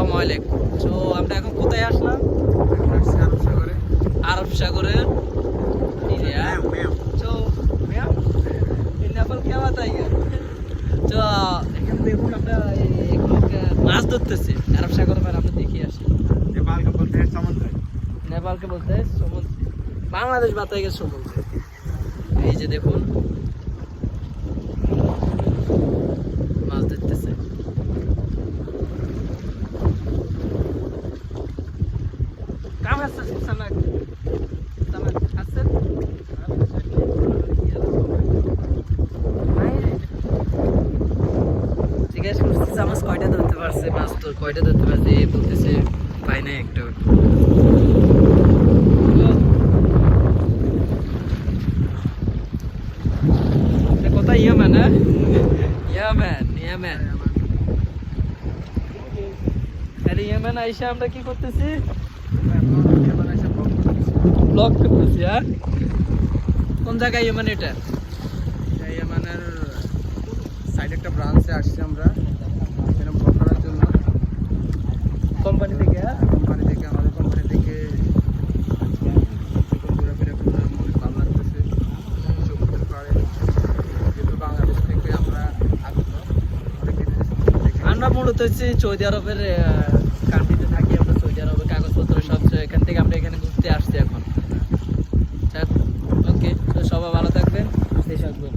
আসসালামু আলাইকুম। তো আমরা এখন কোথায় আসলাম? আরব সাগরের তো নেপাল কে বাতাইগা তো এখানে দেখুন আমরা মাছ ধরতেছি আরব সাগরে। আমরা দেখি আসি। নেপালকে বলতে সমুদ্র, বাংলাদেশ বাতাইগা সমুদ্র। এই যে দেখুন মাছ ধরতেছে। কাম আছে সানাক সানাক আছে। জিজ্ঞেস করতেছে মাছ কয়টা ধরতে পারছে, মাছ তো কয়টা ধরতে পারছে, বলতেছে পাই নাই একটা। কোথায় ইয়ামান? ইয়ামান ইয়ামান আরে ইয়ামান আইসা আমরা কি করতেছি? ব্লগ করতেছি। হ্যাঁ, কোন জায়গায় ইয়ামান? এটা ইয়ামানের সাইডে একটা ব্রাঞ্চে আসছি আমরা এখানে ব্লগ করার জন্য। কোম্পানি থেকে? আমাদের কোম্পানি থেকে ঘোরাফেরা করে অনেক ভালো লাগতেছে। সমুদ্রের পাড়ে যেহেতু বাংলাদেশ থেকে আমরা আগত আমরা মূলত হচ্ছে সৌদি আরবের কান্ট্রিতে থাকি। আমরা সৌদি আরবের কাগজপত্র সব এখান থেকে আমরা এখানে ঘুরতে আসছি এখন। ওকে, তো সবাই ভালো থাকবেন, সুস্থ থাকবেন।